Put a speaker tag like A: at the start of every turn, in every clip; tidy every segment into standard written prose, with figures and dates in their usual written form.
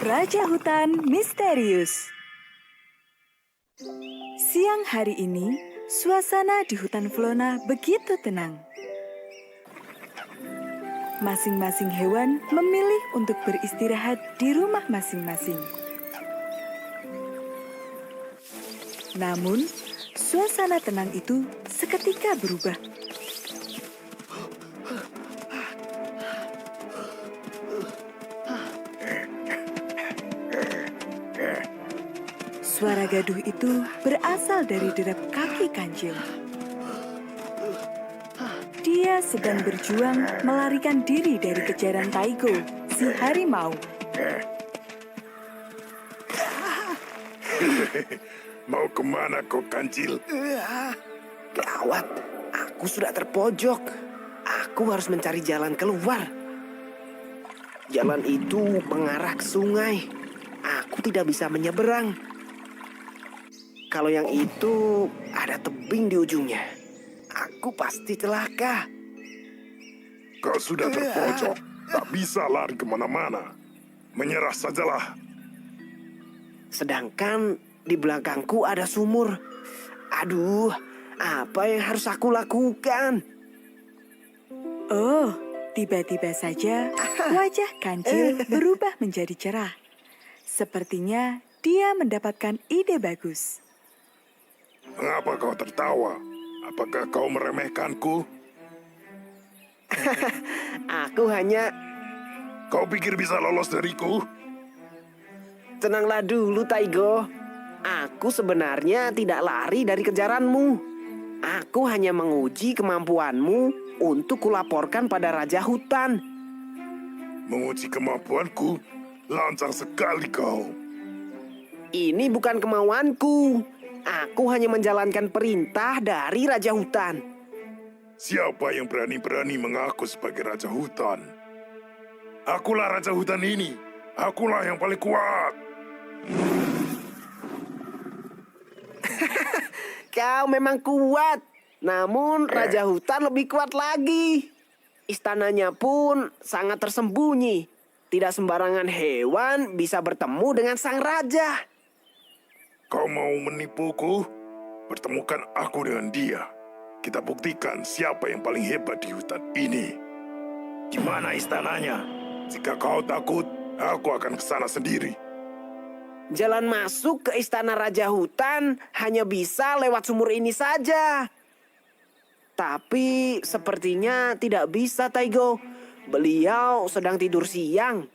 A: Raja Hutan Misterius. Siang hari ini, suasana di hutan Flona begitu tenang. Masing-masing hewan memilih untuk beristirahat di rumah masing-masing. Namun, suasana tenang itu seketika berubah. Suara gaduh itu berasal dari derap kaki kancil. Dia sedang berjuang melarikan diri dari kejaran Taigo, si harimau.
B: Mau kemana kau, kancil?
C: Gawat, aku sudah terpojok. Aku harus mencari jalan keluar. Jalan itu mengarah ke sungai. Aku tidak bisa menyeberang. Kalau yang itu ada tebing di ujungnya, aku pasti celaka.
B: Kau sudah terpojok, tak bisa lari kemana-mana. Menyerah sajalah.
C: Sedangkan di belakangku ada sumur. Aduh, apa yang harus aku lakukan?
A: Oh, tiba-tiba saja wajah kancil berubah menjadi cerah. Sepertinya dia mendapatkan ide bagus.
B: Mengapa kau tertawa? Apakah kau meremehkanku?
C: Aku hanya...
B: Kau pikir bisa lolos dariku?
C: Tenanglah dulu, Taigo. Aku sebenarnya tidak lari dari kejaranmu. Aku hanya menguji kemampuanmu untuk kulaporkan pada Raja Hutan.
B: Menguji kemampuanku? Lancang sekali kau.
C: Ini bukan kemauanku. Aku hanya menjalankan perintah dari Raja Hutan.
B: Siapa yang berani-berani mengaku sebagai Raja Hutan? Akulah Raja Hutan ini. Akulah yang paling kuat.
C: Kau memang kuat. Namun Raja Hutan lebih kuat lagi. Istananya pun sangat tersembunyi. Tidak sembarangan hewan bisa bertemu dengan sang raja.
B: Kau mau menipuku? Pertemukan aku dengan dia. Kita buktikan siapa yang paling hebat di hutan ini. Di mana istananya? Jika kau takut, aku akan ke sana sendiri.
C: Jalan masuk ke istana Raja Hutan hanya bisa lewat sumur ini saja. Tapi sepertinya tidak bisa, Taigo. Beliau sedang tidur siang.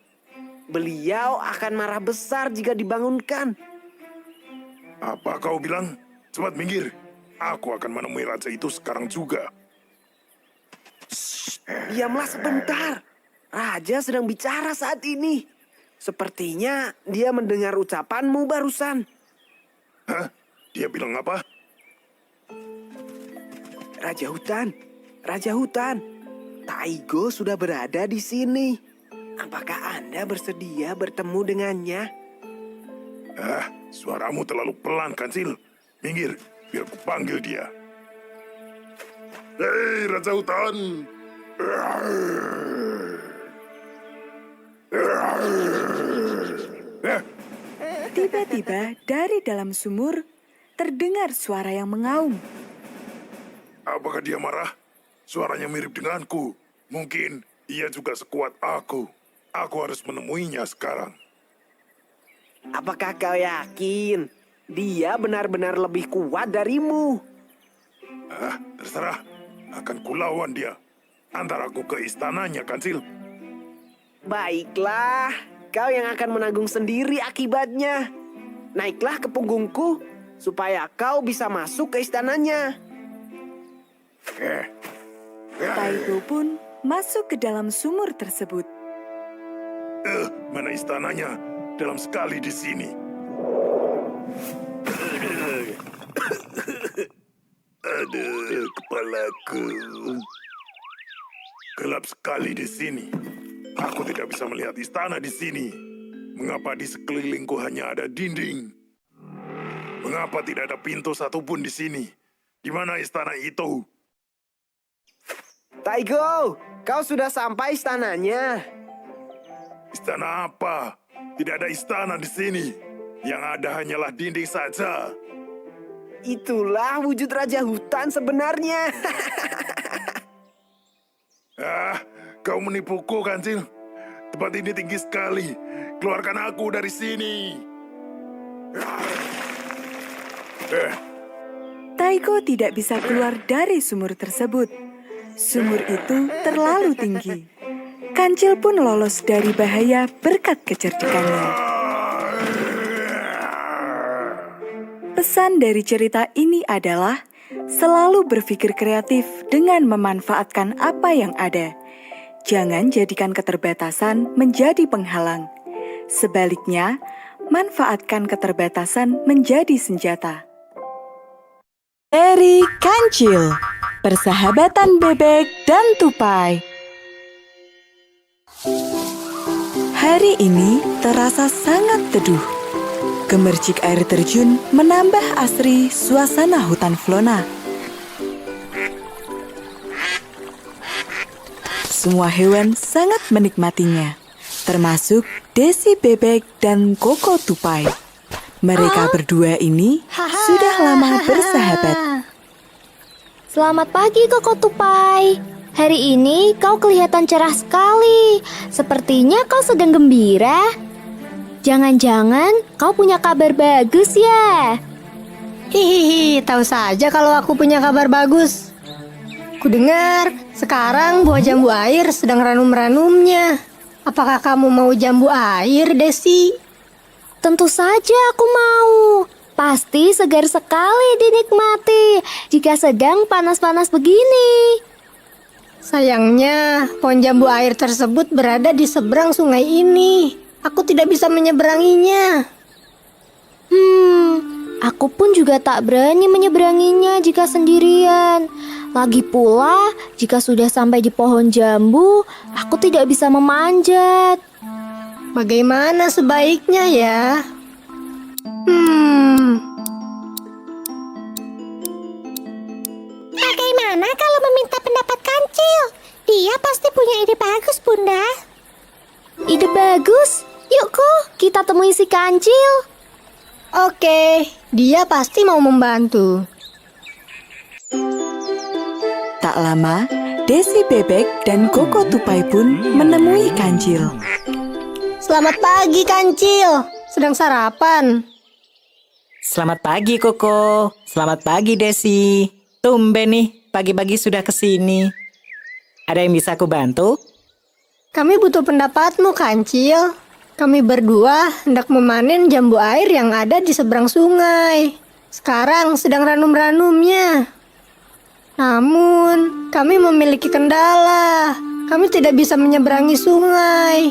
C: Beliau akan marah besar jika dibangunkan.
B: Apa kau bilang? Cepat minggir. Aku akan menemui raja itu sekarang juga.
C: Diamlah sebentar. Raja sedang bicara saat ini. Sepertinya dia mendengar ucapanmu barusan.
B: Hah? Dia bilang apa?
C: Raja Hutan, Raja Hutan. Taigo sudah berada di sini. Apakah Anda bersedia bertemu dengannya?
B: Suaramu terlalu pelan, kancil. Minggir, biar ku panggil dia. Hei, Raja Hutan!
A: Tiba-tiba dari dalam sumur terdengar suara yang mengaum.
B: Apakah dia marah? Suaranya mirip denganku. Mungkin ia juga sekuat aku. Aku harus menemuinya sekarang.
C: Apakah kau yakin dia benar-benar lebih kuat darimu?
B: Terserah. Akan kulawan dia. Antar aku ke istananya, kancil.
C: Baiklah, kau yang akan menanggung sendiri akibatnya. Naiklah ke punggungku supaya kau bisa masuk ke istananya.
A: Taigo pun masuk ke dalam sumur tersebut.
B: Mana istananya? Dalam sekali di sini. Aduh, kepalaku. Gelap sekali di sini. Aku tidak bisa melihat istana di sini. Mengapa di sekelilingku hanya ada dinding? Mengapa tidak ada pintu satupun di sini? Di mana istana itu?
C: Taigo, kau sudah sampai istananya.
B: Istana apa? Tidak ada istana di sini. Yang ada hanyalah dinding saja.
C: Itulah wujud Raja Hutan sebenarnya.
B: Kau menipuku, Kancil. Tempat ini tinggi sekali. Keluarkan aku dari sini.
A: Taiko tidak bisa keluar dari sumur tersebut. Sumur itu terlalu tinggi. Kancil pun lolos dari bahaya berkat kecerdikannya. Pesan dari cerita ini adalah selalu berpikir kreatif dengan memanfaatkan apa yang ada. Jangan jadikan keterbatasan menjadi penghalang. Sebaliknya, manfaatkan keterbatasan menjadi senjata. Dari Kancil, Persahabatan Bebek dan Tupai. Hari ini terasa sangat teduh. Gemercik air terjun menambah asri suasana hutan Flona. Semua hewan sangat menikmatinya, termasuk Desi Bebek dan Koko Tupai. Mereka berdua ini sudah lama bersahabat.
D: Selamat pagi, Koko Tupai. Hari ini kau kelihatan cerah sekali. Sepertinya kau sedang gembira. Jangan-jangan kau punya kabar bagus ya?
E: Hihihi, tahu saja kalau aku punya kabar bagus. Kudengar sekarang buah jambu air sedang ranum-ranumnya. Apakah kamu mau jambu air, Desi?
D: Tentu saja aku mau. Pasti segar sekali dinikmati jika sedang panas-panas begini.
E: Sayangnya, pohon jambu air tersebut berada di seberang sungai ini. Aku tidak bisa menyeberanginya.
D: Aku pun juga tak berani menyeberanginya jika sendirian. Lagi pula, jika sudah sampai di pohon jambu, aku tidak bisa memanjat.
E: Bagaimana sebaiknya ya?
D: Bagaimana kalau meminta pendapat Kancil? Dia pasti punya ide bagus, Bunda. Ide bagus? Yuk, kita temui si Kancil.
E: Oke, dia pasti mau membantu.
A: Tak lama, Desi Bebek dan Koko Tupai pun menemui Kancil.
E: Selamat pagi, Kancil. Sedang sarapan?
F: Selamat pagi, Koko. Selamat pagi, Desi. Tumben nih, pagi-pagi sudah kesini. Ada yang bisa aku bantu?
E: Kami butuh pendapatmu, Kancil. Kami berdua hendak memanen jambu air yang ada di seberang sungai. Sekarang sedang ranum-ranumnya. Namun, kami memiliki kendala. Kami tidak bisa menyeberangi sungai.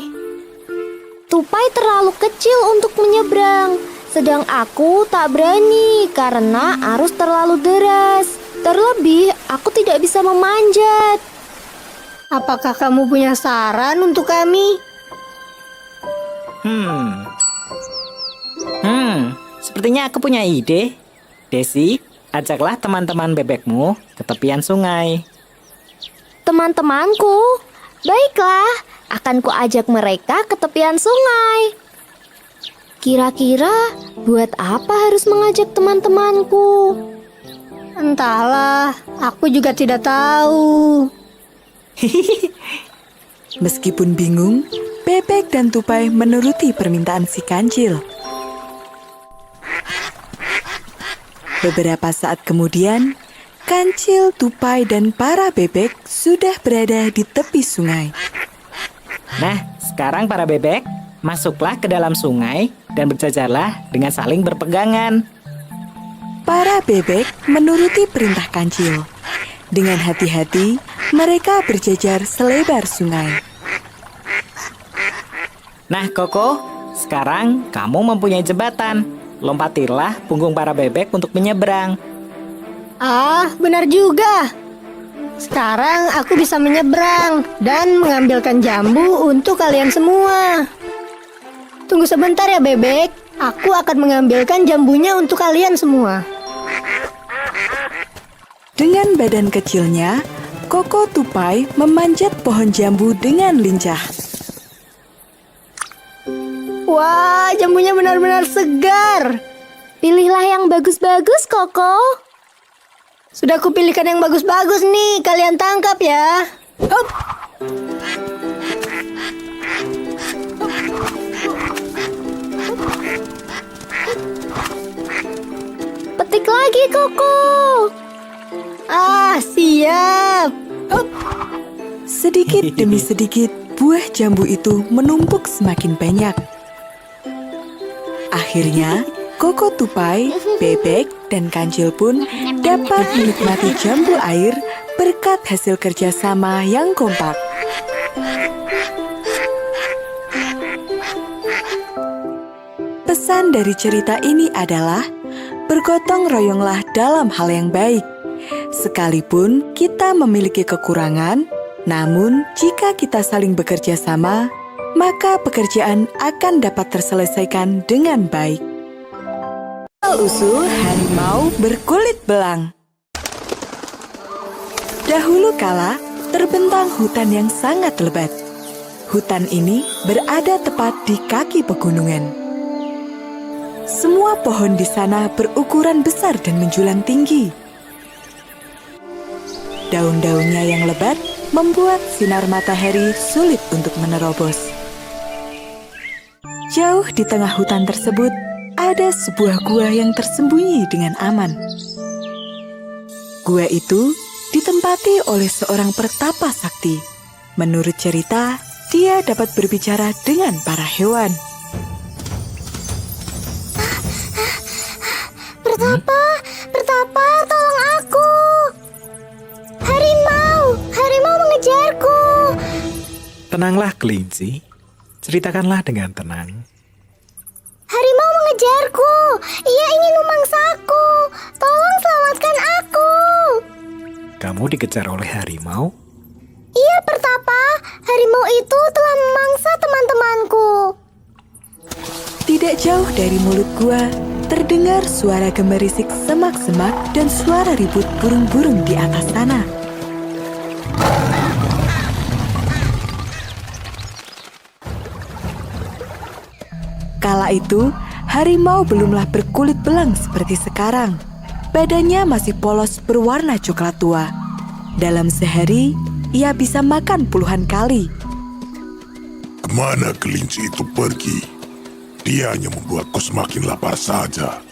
D: Tupai terlalu kecil untuk menyeberang, sedang aku tak berani karena arus terlalu deras. Terlebih, aku tidak bisa memanjat.
E: Apakah kamu punya saran untuk kami?
F: Sepertinya aku punya ide. Desi, ajaklah teman-teman bebekmu ke tepian sungai.
D: Teman-temanku, baiklah, akan kuajak mereka ke tepian sungai. Kira-kira buat apa harus mengajak teman-temanku?
E: Entahlah, aku juga tidak tahu.
A: Meskipun bingung, Bebek dan Tupai menuruti permintaan si Kancil. Beberapa saat kemudian, Kancil, Tupai, dan para bebek sudah berada di tepi sungai.
F: Nah, sekarang para bebek, masuklah ke dalam sungai dan berjajarlah dengan saling berpegangan.
A: Para bebek menuruti perintah Kancil. Dengan hati-hati, mereka berjajar selebar sungai.
F: Nah, Koko, sekarang kamu mempunyai jembatan. Lompatilah punggung para bebek untuk menyeberang.
E: Ah, benar juga. Sekarang aku bisa menyeberang dan mengambilkan jambu untuk kalian semua. Tunggu sebentar ya, bebek. Aku akan mengambilkan jambunya untuk kalian semua.
A: Dengan badan kecilnya, Koko Tupai memanjat pohon jambu dengan lincah.
E: Wah, jambunya benar-benar segar.
D: Pilihlah yang bagus-bagus, Koko.
E: Sudah kupilihkan yang bagus-bagus nih. Kalian tangkap ya. Hop.
D: Petik lagi, Koko.
E: Ah, siap. Hop.
A: Sedikit demi sedikit, buah jambu itu menumpuk semakin banyak. Akhirnya, Koko Tupai, Bebek, dan Kancil pun dapat menikmati jambu air berkat hasil kerjasama yang kompak. Pesan dari cerita ini adalah, bergotong royonglah dalam hal yang baik. Sekalipun kita memiliki kekurangan, namun jika kita saling bekerja sama, maka pekerjaan akan dapat terselesaikan dengan baik. Usul harimau berkulit belang. Dahulu kala, terbentang hutan yang sangat lebat. Hutan ini berada tepat di kaki pegunungan. Semua pohon di sana berukuran besar dan menjulang tinggi. Daun-daunnya yang lebat membuat sinar matahari sulit untuk menerobos. Jauh di tengah hutan tersebut, ada sebuah gua yang tersembunyi dengan aman. Gua itu ditempati oleh seorang pertapa sakti. Menurut cerita, dia dapat berbicara dengan para hewan.
D: Pertapa, tolong aku. Harimau mengejarku.
G: Tenanglah, kelinci. Ceritakanlah dengan tenang.
D: Harimau mengejarku. Ia ingin memangsaku. Tolong selamatkan aku.
G: Kamu dikejar oleh harimau?
D: Iya, Pertapa. Harimau itu telah memangsa teman-temanku.
A: Tidak jauh dari mulut gua, terdengar suara gemerisik semak-semak dan suara ribut burung-burung di atas sana. Kala itu, harimau belumlah berkulit belang seperti sekarang. Badannya masih polos berwarna coklat tua. Dalam sehari, ia bisa makan puluhan kali.
B: Kemana kelinci itu pergi? Dia hanya membuatku semakin lapar saja.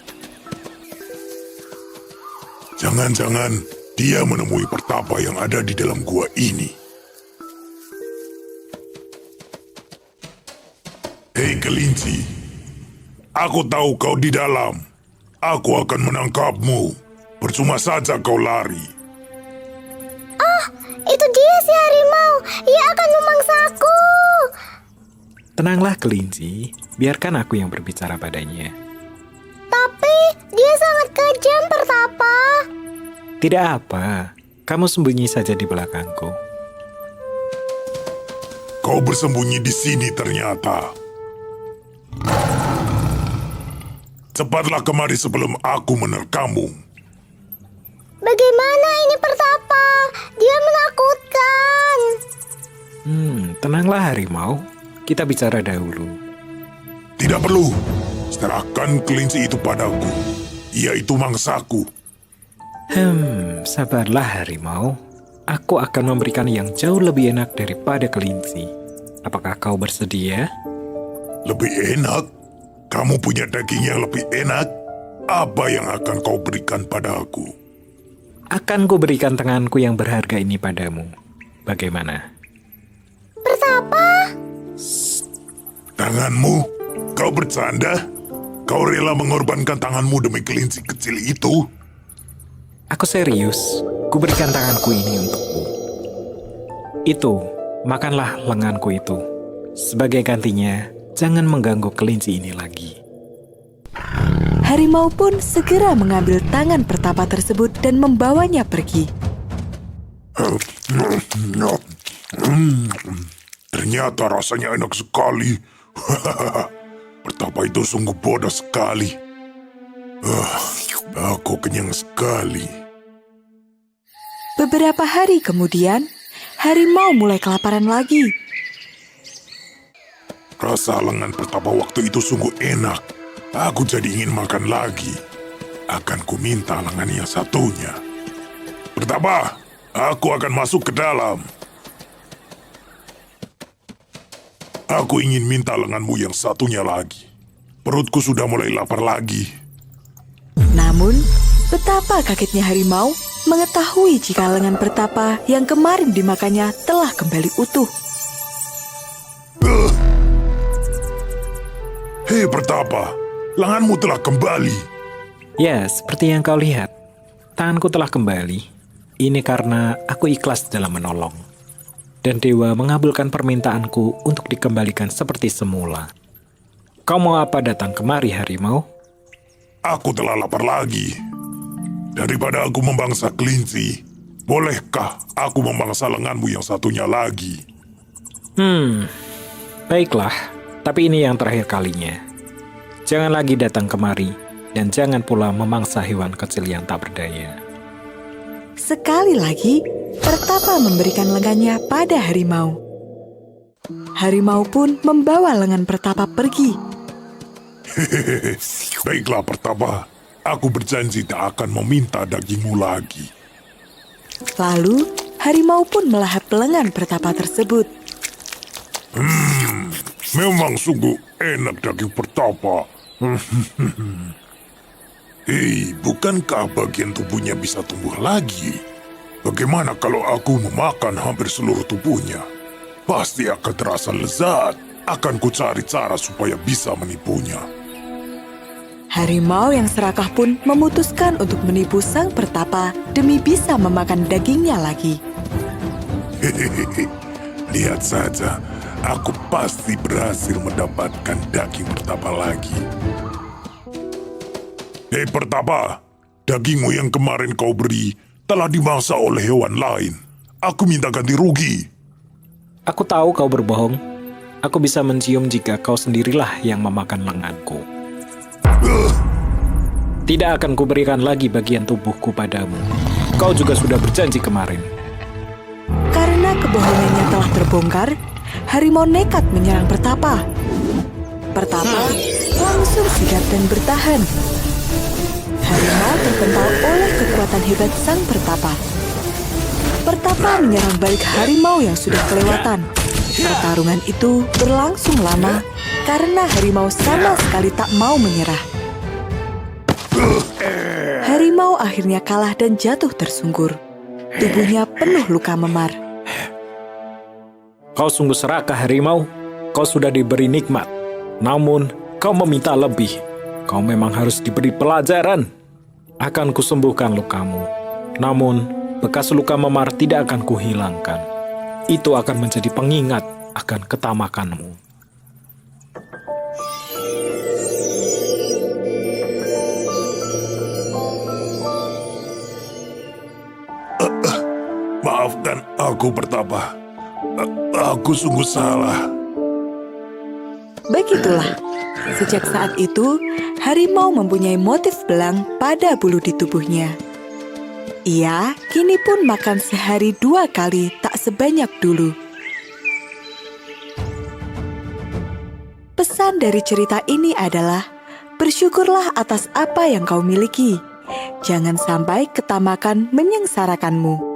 B: Jangan-jangan dia menemui pertapa yang ada di dalam gua ini. Hei kelinci, aku tahu kau di dalam. Aku akan menangkapmu. Percuma saja kau lari.
D: Itu dia si harimau. Ia akan memangsaku.
G: Tenanglah, kelinci. Biarkan aku yang berbicara padanya.
D: Tapi dia sangat kejam, Pertapa.
G: Tidak apa. Kamu sembunyi saja di belakangku.
B: Kau bersembunyi di sini ternyata. Cepatlah kemari sebelum aku menerkammu.
D: Bagaimana ini, Pertapa? Dia menakutkan.
G: Tenanglah, harimau. Kita bicara dahulu.
B: Tidak perlu. Serahkan kelinci itu padaku. Ia itu mangsaku.
G: Sabarlah, harimau. Aku akan memberikan yang jauh lebih enak daripada kelinci. Apakah kau bersedia?
B: Lebih enak? Kamu punya daging yang lebih enak? Apa yang akan kau berikan padaku?
G: Akan kuberikan tanganku yang berharga ini padamu. Bagaimana?
D: Pertapa?
B: Tanganmu? Kau bercanda? Kau rela mengorbankan tanganmu demi kelinci kecil itu?
G: Aku serius. Kuberikan tanganku ini untukmu. Itu, makanlah lenganku itu. Sebagai gantinya, jangan mengganggu kelinci ini lagi.
A: Harimau pun segera mengambil tangan pertapa tersebut dan membawanya pergi.
B: Ternyata rasanya enak sekali. Pertapa itu sungguh bodoh sekali. Aku kenyang sekali.
A: Beberapa hari kemudian, harimau mulai kelaparan lagi.
B: Rasa lengan pertapa waktu itu sungguh enak. Aku jadi ingin makan lagi. Akan ku minta lengan yang satunya. Pertapa, aku akan masuk ke dalam. Aku ingin minta lenganmu yang satunya lagi. Perutku sudah mulai lapar lagi.
A: Namun, betapa kagetnya harimau mengetahui jika lengan pertapa yang kemarin dimakannya telah kembali utuh.
B: Hei Pertapa, lenganmu telah kembali.
G: Ya, seperti yang kau lihat, tanganku telah kembali. Ini karena aku ikhlas dalam menolong. Dan dewa mengabulkan permintaanku untuk dikembalikan seperti semula. Kau mau apa datang kemari, harimau?
B: Aku telah lapar lagi. Daripada aku memangsa kelinci, bolehkah aku memangsa lenganmu yang satunya lagi?
G: Baiklah, tapi ini yang terakhir kalinya. Jangan lagi datang kemari, dan jangan pula memangsa hewan kecil yang tak berdaya.
A: Sekali lagi, Pertapa memberikan lengannya pada harimau. Harimau pun membawa lengan Pertapa pergi.
B: Baiklah Pertapa, aku berjanji tak akan meminta dagingmu lagi.
A: Lalu, harimau pun melahap lengan Pertapa tersebut.
B: Memang sungguh enak daging Pertapa. Hei, bukankah bagian tubuhnya bisa tumbuh lagi? Bagaimana kalau aku memakan hampir seluruh tubuhnya? Pasti akan terasa lezat. Akan ku cari cara supaya bisa menipunya.
A: Harimau yang serakah pun memutuskan untuk menipu sang Pertapa demi bisa memakan dagingnya lagi.
B: Hehehe, lihat saja, aku pasti berhasil mendapatkan daging Pertapa lagi. Hei Pertapa, dagingmu yang kemarin kau beri telah dimangsa oleh hewan lain. Aku minta ganti rugi.
G: Aku tahu kau berbohong. Aku bisa mencium jika kau sendirilah yang memakan lenganku. Tidak akan kuberikan lagi bagian tubuhku padamu. Kau juga sudah berjanji kemarin.
A: Karena kebohongannya telah terbongkar, harimau nekat menyerang Pertapa. Pertapa langsung sigap dan bertahan. Harimau terpental oleh kekuatan hebat sang Pertapa. Pertapa menyerang balik harimau yang sudah kelewatan. Pertarungan itu berlangsung lama karena harimau sama sekali tak mau menyerah. Harimau akhirnya kalah dan jatuh tersungkur. Tubuhnya penuh luka memar.
G: Kau sungguh serakah, harimau. Kau sudah diberi nikmat. Namun, kau meminta lebih. Kau memang harus diberi pelajaran. Akan kusembuhkan lukamu. Namun, bekas luka memar tidak akan kuhilangkan. Itu akan menjadi pengingat akan ketamakanmu.
B: Maafkan aku Pertapa. Aku sungguh salah.
A: Begitulah, sejak saat itu, harimau mempunyai motif belang pada bulu di tubuhnya. Ia kini pun makan sehari 2 kali, tak sebanyak dulu. Pesan dari cerita ini adalah, bersyukurlah atas apa yang kau miliki. Jangan sampai ketamakan menyengsarakanmu.